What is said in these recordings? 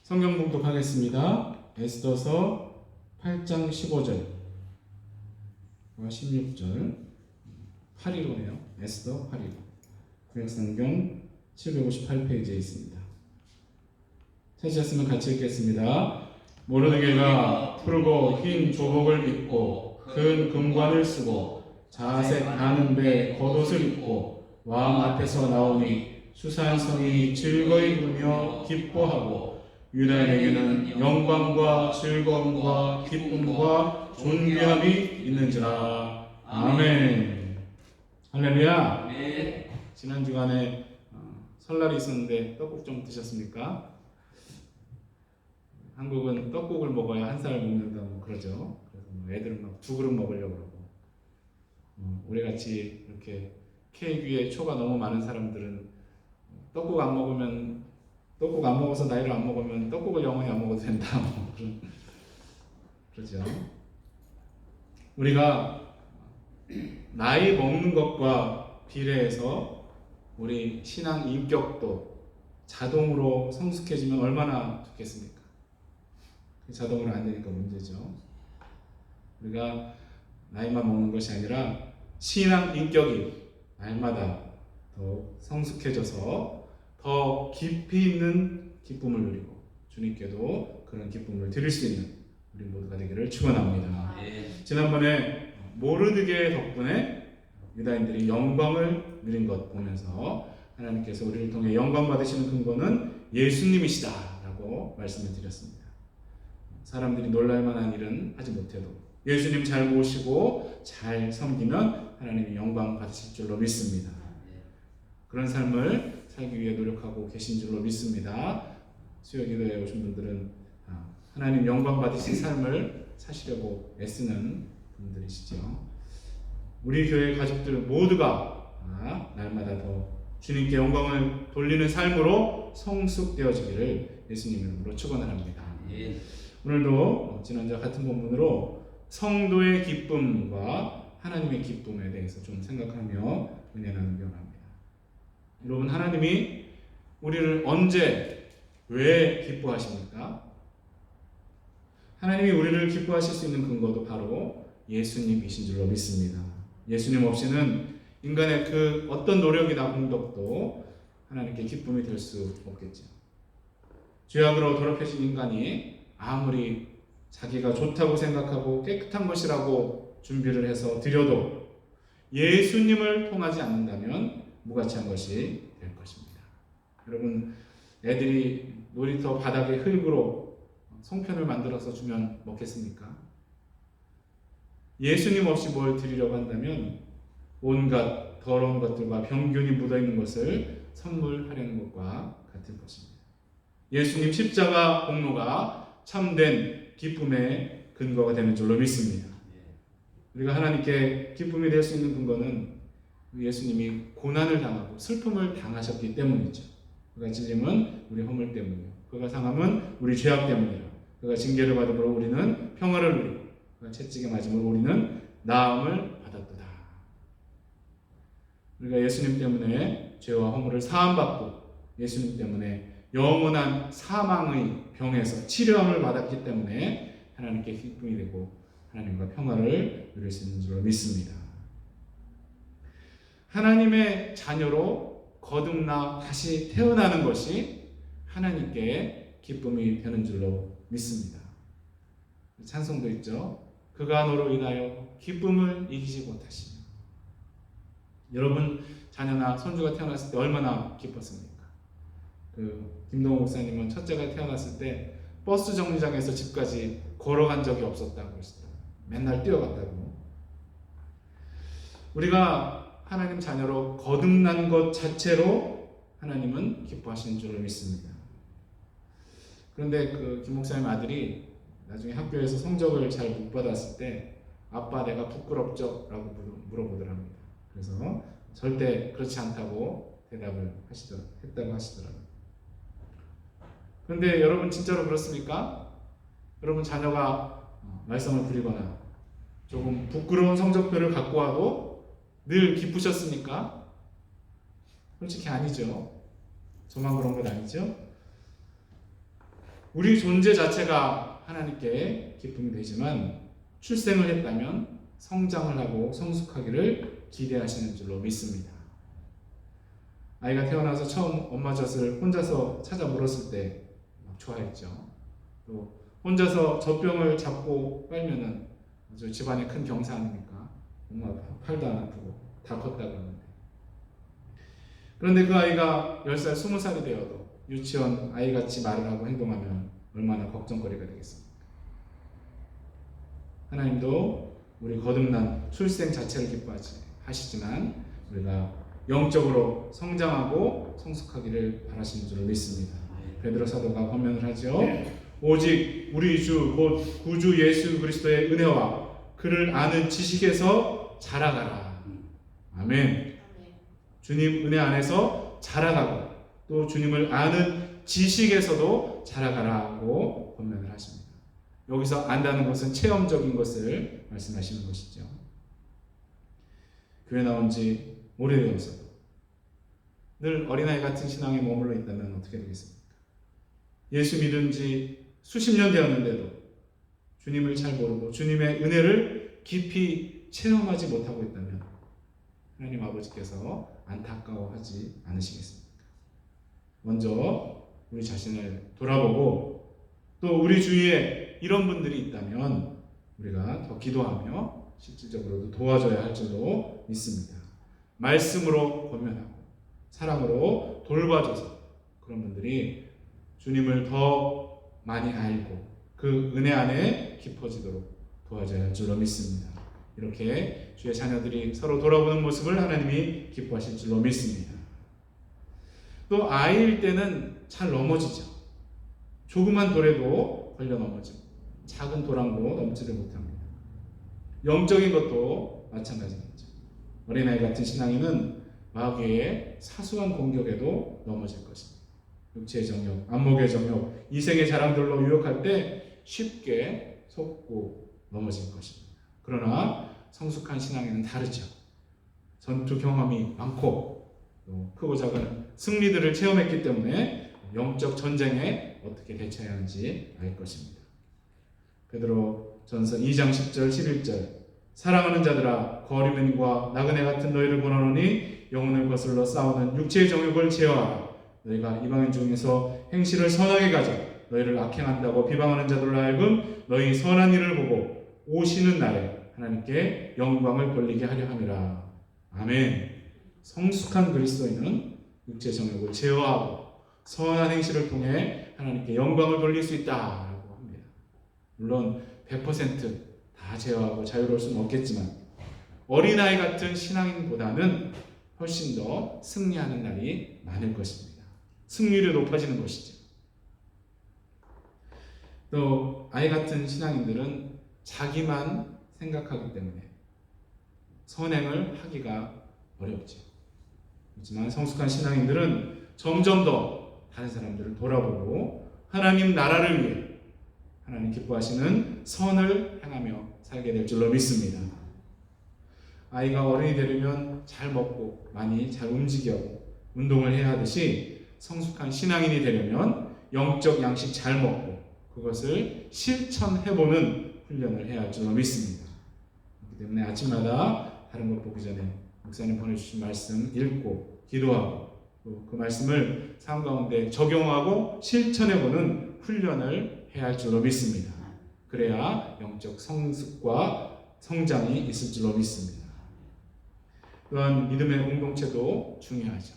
성경 봉독하겠습니다. 에스더서 8장 15절과 16절 815네요. 에스더 815 구약성경 758페이지에 있습니다. 찾으셨으면 같이 읽겠습니다. 모르드게가 푸르고 흰 조복을 입고 큰 금관을 쓰고 자색 가는 배 겉옷을 입고 왕 앞에서 나오니 수산 성이 즐거이 부르며 기뻐하고 유다인에게는 영광과 즐거움과 기쁨과 존귀함이 있는지라. 아멘. 할렐루야. 네. 지난 주간에 설날이 있었는데 떡국 좀 드셨습니까? 한국은 떡국을 먹어야 한 살 먹는다 뭐 그러죠. 그래서 애들은 막 2그릇 먹으려고 그러고, 우리 같이 이렇게 케이크 위에 초가 너무 많은 사람들은 떡국 안 먹어서 나이를 안 먹으면 떡국을 영원히 안 먹어도 된다 뭐 그러죠. 우리가 나이 먹는 것과 비례해서 우리 신앙 인격도 자동으로 성숙해지면 얼마나 좋겠습니까? 자동으로 안 되니까 문제죠. 우리가 나이만 먹는 것이 아니라 신앙 인격이 날마다 더 성숙해져서 더 깊이 있는 기쁨을 누리고 주님께도 그런 기쁨을 드릴 수 있는 우리 모두가 되기를 축원합니다. 네. 지난번에 모르드게 덕분에 유다인들이 영광을 누린 것 보면서 하나님께서 우리를 통해 영광 받으시는 근거는 예수님이시다라고 말씀을 드렸습니다. 사람들이 놀랄 만한 일은 하지 못해도 예수님 잘 모시고 잘 섬기면 하나님이 영광 받으실 줄로 믿습니다. 그런 삶을 살기 위해 노력하고 계신 줄로 믿습니다. 수요기도에 오신 분들은 하나님 영광 받으신 삶을 사시려고 애쓰는 분들이시죠. 우리 교회 가족들 모두가 날마다 더 주님께 영광을 돌리는 삶으로 성숙되어지기를 예수님 이름으로 축원을 합니다. 예. 오늘도 지난주와 같은 본문으로 성도의 기쁨과 하나님의 기쁨에 대해서 좀 생각하며 은혜 나누기 원합니다. 여러분, 하나님이 우리를 언제 왜 기뻐하십니까? 하나님이 우리를 기뻐하실 수 있는 근거도 바로 예수님이신 줄로 믿습니다. 예수님 없이는 인간의 그 어떤 노력이나 공덕도 하나님께 기쁨이 될 수 없겠죠. 죄악으로 더럽혀진 인간이 아무리 자기가 좋다고 생각하고 깨끗한 것이라고 준비를 해서 드려도 예수님을 통하지 않는다면 무가치한 것이 될 것입니다. 여러분, 애들이 놀이터 바닥에 흙으로 송편을 만들어서 주면 먹겠습니까? 예수님 없이 뭘 드리려고 한다면 온갖 더러운 것들과 병균이 묻어있는 것을 선물하려는 것과 같을 것입니다. 예수님 십자가 공로가 참된 기쁨의 근거가 되는 줄로 믿습니다. 우리가 하나님께 기쁨이 될 수 있는 근거는 예수님이 고난을 당하고 슬픔을 당하셨기 때문이죠. 그가 찔림은 우리 허물 때문이요, 그가 상함은 우리 죄악 때문이라. 그가 징계를 받음으로 우리는 평화를 누리고 그가 채찍에 맞음으로 우리는 나음을 받았도다. 우리가 예수님 때문에 죄와 허물을 사함받고 예수님 때문에 영원한 사망의 병에서 치료함을 받았기 때문에 하나님께 기쁨이 되고 하나님과 평화를 누릴 수 있는 줄로 믿습니다. 하나님의 자녀로 거듭나 다시 태어나는 것이 하나님께 기쁨이 되는 줄로 믿습니다. 찬송도 있죠. 그가 너로 인하여 기쁨을 이기지 못하시며. 여러분, 자녀나 손주가 태어났을 때 얼마나 기뻤습니까? 김동호 목사님은 첫째가 태어났을 때 버스 정류장에서 집까지 걸어간 적이 없었다고 그러시더라고요. 맨날 뛰어갔다고. 우리가 하나님 자녀로 거듭난 것 자체로 하나님은 기뻐하시는 줄로 믿습니다. 그런데 김 목사님 아들이 나중에 학교에서 성적을 잘 못 받았을 때 아빠 내가 부끄럽죠? 라고 물어보더랍니다. 그래서 절대 그렇지 않다고 대답을 했다고 하시더라고요. 그런데 여러분, 진짜로 그렇습니까? 여러분 자녀가 말썽을 부리거나 조금 부끄러운 성적표를 갖고 와도 늘 기쁘셨습니까? 솔직히 아니죠. 저만 그런 건 아니죠. 우리 존재 자체가 하나님께 기쁨이 되지만 출생을 했다면 성장을 하고 성숙하기를 기대하시는 줄로 믿습니다. 아이가 태어나서 처음 엄마 젖을 혼자서 찾아 물었을 때 막 좋아했죠. 또 혼자서 젖병을 잡고 빨면은 아주 집안의 큰 경사 아닙니까? 엄마 팔도 안 아프고 다 컸다 그러는데. 그런데 그 아이가 10살, 20살이 되어도 유치원 아이같이 말을 하고 행동하면 얼마나 걱정거리가 되겠습니까? 하나님도 우리 거듭난 출생 자체를 기뻐하시지만 우리가 영적으로 성장하고 성숙하기를 바라시는 줄을 믿습니다. 베드로 사도가 권면을 하죠. 오직 우리 주 곧 구주 예수 그리스도의 은혜와 그를 아는 지식에서 자라가라. 아멘. 주님 은혜 안에서 자라가고 또 주님을 아는 지식에서도 자라가라고 권면을 하십니다. 여기서 안다는 것은 체험적인 것을 말씀하시는 것이죠. 교회 나온 지 오래되어서도 늘 어린아이 같은 신앙에 머물러 있다면 어떻게 되겠습니까? 예수 믿은 지 수십 년 되었는데도 주님을 잘 모르고 주님의 은혜를 깊이 체험하지 못하고 있다면 하나님 아버지께서 안타까워하지 않으시겠습니까? 먼저 우리 자신을 돌아보고 또 우리 주위에 이런 분들이 있다면 우리가 더 기도하며 실질적으로도 도와줘야 할 줄로 믿습니다. 말씀으로 권면하고 사랑으로 돌봐줘서 그런 분들이 주님을 더 많이 알고 그 은혜 안에 깊어지도록 도와줘야 할 줄로 믿습니다. 이렇게 주의 자녀들이 서로 돌아보는 모습을 하나님이 기뻐하실 줄로 믿습니다. 또 아이일 때는 잘 넘어지죠. 조그만 돌에도 걸려 넘어지고 작은 도랑도 넘지를 못합니다. 영적인 것도 마찬가지겠죠. 어린아이 같은 신앙인은 마귀의 사소한 공격에도 넘어질 것입니다. 육체의 정욕, 안목의 정욕, 이생의 자랑들로 유혹할 때 쉽게 속고 넘어질 것입니다. 그러나 성숙한 신앙에는 다르죠. 전투 경험이 많고 또 크고 작은 승리들을 체험했기 때문에 영적 전쟁에 어떻게 대처해야 하는지 알 것입니다. 베드로 전서 2장 10절 11절 사랑하는 자들아 거리면과 나그네 같은 너희를 권하노니 영혼을 거슬러 싸우는 육체의 정욕을 제어하라. 너희가 이방인 중에서 행실을 선하게 가져 너희를 악행한다고 비방하는 자들로 하여금 너희 선한 일을 보고 오시는 날에 하나님께 영광을 돌리게 하려 함이라. 아멘. 성숙한 그리스도인은 육체 정욕을 제어하고 선한 행실을 통해 하나님께 영광을 돌릴 수 있다라고 합니다. 물론 100%다 제어하고 자유로울 수는 없겠지만 어린아이 같은 신앙인보다는 훨씬 더 승리하는 날이 많을 것입니다. 승률이 높아지는 것이죠. 또 아이 같은 신앙인들은 자기만 생각하기 때문에 선행을 하기가 어렵죠. 하지만 성숙한 신앙인들은 점점 더 다른 사람들을 돌아보고 하나님 나라를 위해 하나님 기뻐하시는 선을 행하며 살게 될 줄로 믿습니다. 아이가 어른이 되려면 잘 먹고 많이 잘 움직이고 운동을 해야 하듯이 성숙한 신앙인이 되려면 영적 양식 잘 먹고 그것을 실천해보는 훈련을 해야 할 줄로 믿습니다. 그렇기 때문에 아침마다 다른 것 보기 전에 목사님 보내주신 말씀 읽고 기도하고 또 그 말씀을 삶 가운데 적용하고 실천해보는 훈련을 해야 할 줄로 믿습니다. 그래야 영적 성숙과 성장이 있을 줄로 믿습니다. 또한 믿음의 공동체도 중요하죠.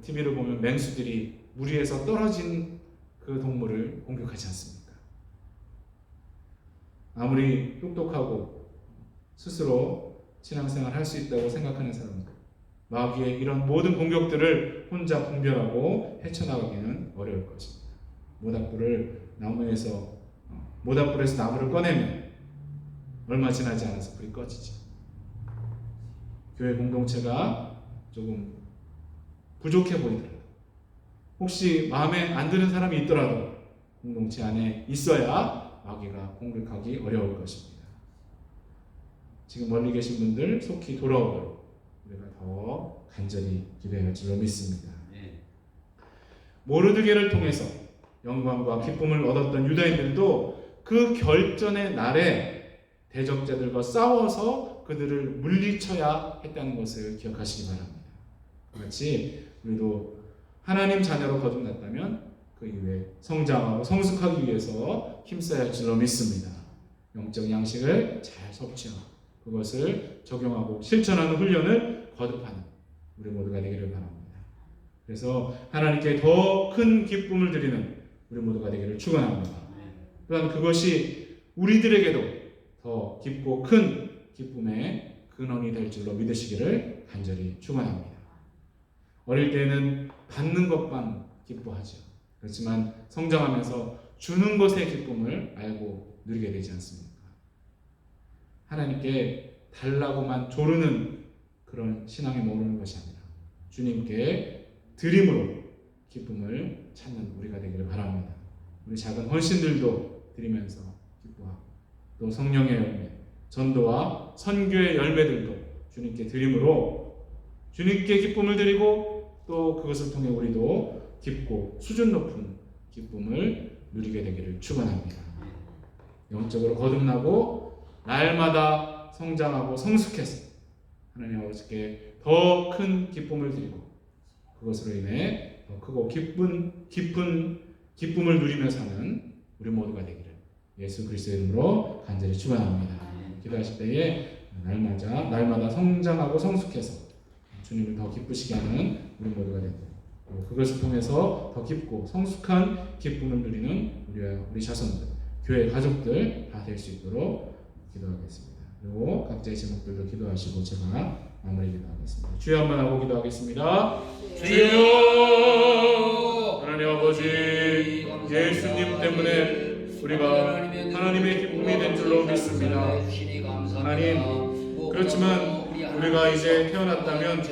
TV를 보면 맹수들이 무리에서 떨어진 그 동물을 공격하지 않습니까? 아무리 똑똑하고 스스로 신앙생활 할 수 있다고 생각하는 사람들, 마귀의 이런 모든 공격들을 혼자 분별하고 헤쳐나가기는 어려울 것입니다. 모닥불에서 나무를 꺼내면 얼마 지나지 않아서 불이 꺼지죠. 교회 공동체가 조금 부족해 보이더라도 혹시 마음에 안 드는 사람이 있더라도 공동체 안에 있어야 마귀가 공격하기 어려울 것입니다. 지금 멀리 계신 분들 속히 돌아오도록 우리가 더 간절히 기도해야 할 줄로 믿습니다. 모르드게를 통해서 영광과 기쁨을 얻었던 유다인들도 그 결전의 날에 대적자들과 싸워서 그들을 물리쳐야 했다는 것을 기억하시기 바랍니다. 그렇지 우리도 하나님 자녀로 거듭났다면 그 이후에 성장하고 성숙하기 위해서 힘써야 할 줄로 믿습니다. 영적 양식을 잘 섭취하고 그것을 적용하고 실천하는 훈련을 거듭하는 우리 모두가 되기를 바랍니다. 그래서 하나님께 더 큰 기쁨을 드리는 우리 모두가 되기를 축원합니다. 또한 그것이 우리들에게도 더 깊고 큰 기쁨의 근원이 될 줄로 믿으시기를 간절히 축원합니다. 어릴 때는 받는 것만 기뻐하죠. 그렇지만 성장하면서 주는 것의 기쁨을 알고 누리게 되지 않습니까? 하나님께 달라고만 조르는 그런 신앙에 머무르는 것이 아니라 주님께 드림으로 기쁨을 찾는 우리가 되기를 바랍니다. 우리 작은 헌신들도 드리면서 기뻐하고 또 성령의 열매, 전도와 선교의 열매들도 주님께 드림으로 주님께 기쁨을 드리고 또 그것을 통해 우리도 깊고 수준 높은 기쁨을 누리게 되기를 축원합니다. 영적으로 거듭나고 날마다 성장하고 성숙해서 하나님 아버지께 더 큰 기쁨을 드리고 그것으로 인해 더 크고 깊은 기쁨을 누리며 사는 우리 모두가 되기를 예수 그리스도의 이름으로 간절히 축원합니다. 기도하실 때에 날마다 성장하고 성숙해서 주님을 더 기쁘시게 하는 우리 모두가 되고 그것을 통해서 더 깊고 성숙한 기쁨을 누리는 우리 자손들, 교회 가족들 다 될 수 있도록 기도하겠습니다. 그리고 각자의 제목들도 기도하시고 제가 마무리 기도하겠습니다. 주여 한번 하고 기도하겠습니다. 주여 하나님 아버지 예수님 때문에 우리가 하나님의 기쁨이 된 줄로 믿습니다. 하나님 그렇지만 우리가 이제 태어났다면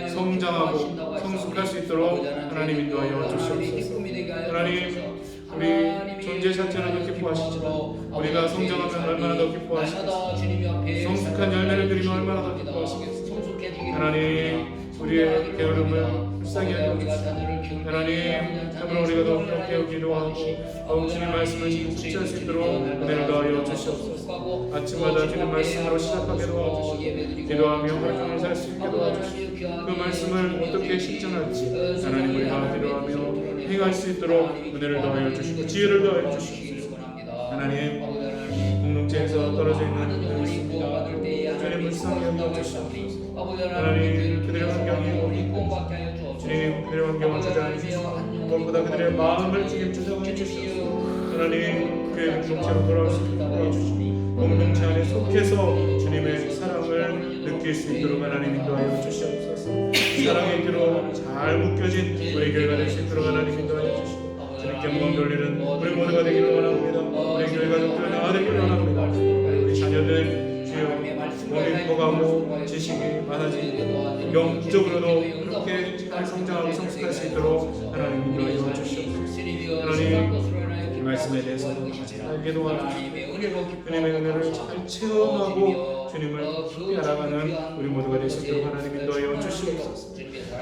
성장하고 성숙할 수 있도록 하나님 인도하여 주시옵소서. 하나님 우리 존재 자체로도 기뻐하시지만 우리가 성장하면 얼마나 더 기뻐하시겠습니까? 성숙한 열매를 드리면 얼마나 더 기뻐하시겠습니까? 하나님 우리의 게으름을 불쌍히 여겨주시고 하나님 참으로 우리가 더 깨어 기도하고 더욱 주님 말씀을 묵상할 수 있도록 은혜를 더하여 주시옵소서. 아침마다 주님 말씀으로 시작하게 도와주시고 기도하며 하루 종일 살 수 있게 도와주시고 그 말씀을 어떻게 실천할지 하나님 우리가 기도하며 행할 수 있도록 은혜를 더하여 주시고 지혜를 더하여 주시옵소서. 하나님 공동체에서 떨어져 있는 분들이 있습니다. 주님 불쌍히 여겨주시옵소서. 하나님 그들의 환경이 어렵고 주님 그들의 환경을 주장해 주시고 무엇보다 그들의 마음을 주님 주장해 주시옵소서. 하나님 교회 공동체로 돌아올 수 있도록 도와주시고 공동체 안에 속해서 주님의 사랑을 느낄 수 있도록 하나님 인도하여 주시옵소서. 사랑의 길로 잘 묶여진 우리 교회가 될 수 있도록 하나님 인도하여 주시고 주님께 영광 돌리는 우리 모두가 되기를 원합니다. 우리 교회 가족들 다 되기를 원합니다. 우리 자녀들 주여 몸이 커가고 지식이 많아지고 영적으로도 그렇게 잘 성장하고 성숙할 수 있도록 하나님 인도하여 주시옵소서. 하나님 이 말씀에 대해서 알게 도와주시고 주님의 은혜를 잘 체험하고 주님을 깊이 알아가는 우리 모두가 될 수 있도록 하나님 인도하여 주시옵소서.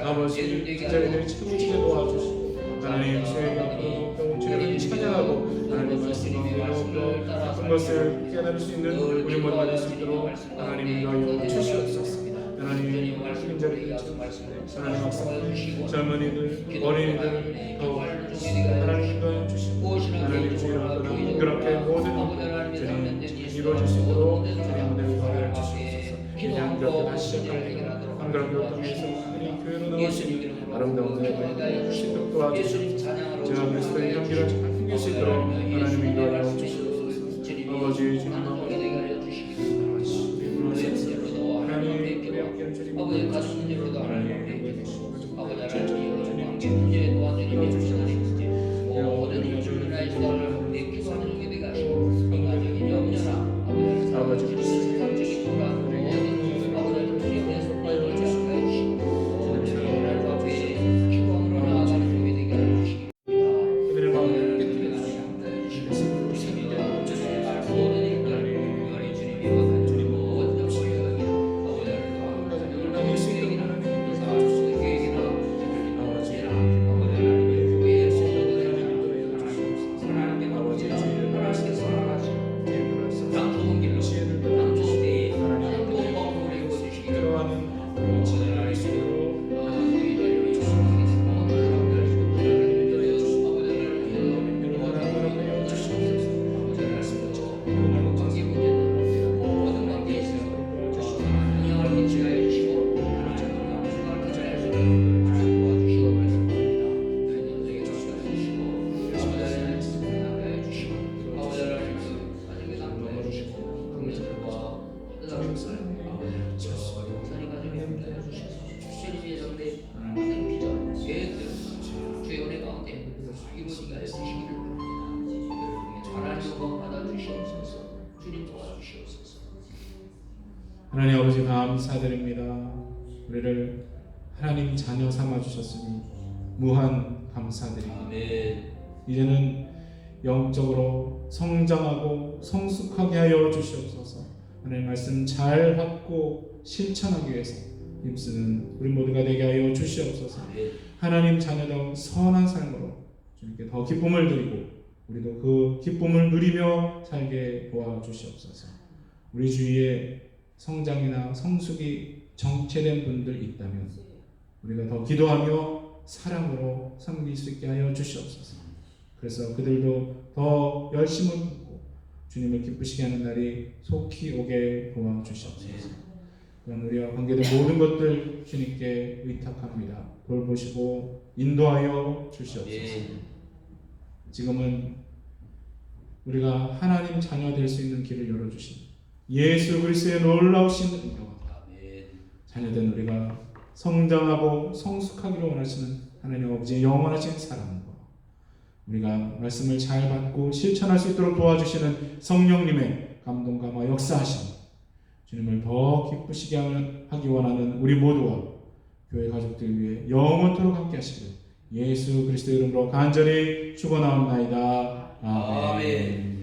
아버지 제자리들이 채우지게 도와주시고 하나님 주의 앞으로 주님을 찬양하고 하나님 말씀 가운데로 깊은 것을 깨달을 수 있는 우리 모두가 될 수 있도록 하나님 인도하여 주시옵소서. 하나님 흰자리들 하나님 학생들 젊은이들 어린이들 더 하나님 인도하여 주시고 하나님 주의 이름으로 그렇게 모든 주님 이루어질 수 있도록 주님 은혜를 더하여 주시옵소서. 이제 한가롭게 다시 시작합니다. 한가롭게 통해서 우리 교회로 나올 수 있는 아름다운 은혜를 신득 도와주시고 제가 그리스도의 향기를 잘 풍길 수 있도록 하나님 인도하여 주시옵소서. 아버지 주님 아버지 하나님 우리 함께한 주님 하나님 아버지 하나님 영광 받아 주시옵소서. 주님 도와주시옵소서. 하나님 아버지 감사드립니다. 우리를 하나님 자녀 삼아 주셨으니 무한 감사드립니다. 아멘. 이제는 영적으로 성장하고 성숙하게 하여 주시옵소서. 하나님 말씀 잘 받고 실천하기 위해서 힘쓰는 우리 모두가 되게 하여 주시옵소서. 아멘. 하나님 자녀다운 선한 삶으로 주님께 더 기쁨을 드리고 우리도 그 기쁨을 누리며 살게 도와주시옵소서. 우리 주위에 성장이나 성숙이 정체된 분들 있다면 우리가 더 기도하며 사랑으로 섬길 수 있게 하여 주시옵소서. 그래서 그들도 더 열심을 품고 주님을 기쁘시게 하는 날이 속히 오게 도와주시옵소서. 그런 우리와 관계된 모든 것들 주님께 의탁합니다. 돌보시고 인도하여 주시옵소서. 지금은 우리가 하나님 자녀 될 수 있는 길을 열어주신 예수 그리스도의 놀라우신 은혜와 자녀된 우리가 성장하고 성숙하기를 원하시는 하나님 아버지의 영원하신 사랑과 우리가 말씀을 잘 받고 실천할 수 있도록 도와주시는 성령님의 감동 감화 역사하심 주님을 더 기쁘시게 하기 원하는 우리 모두와 교회 가족들 위해 영원토록 함께 하시길 예수 그리스도의 이름으로 간절히 축원하옵나이다. 아멘.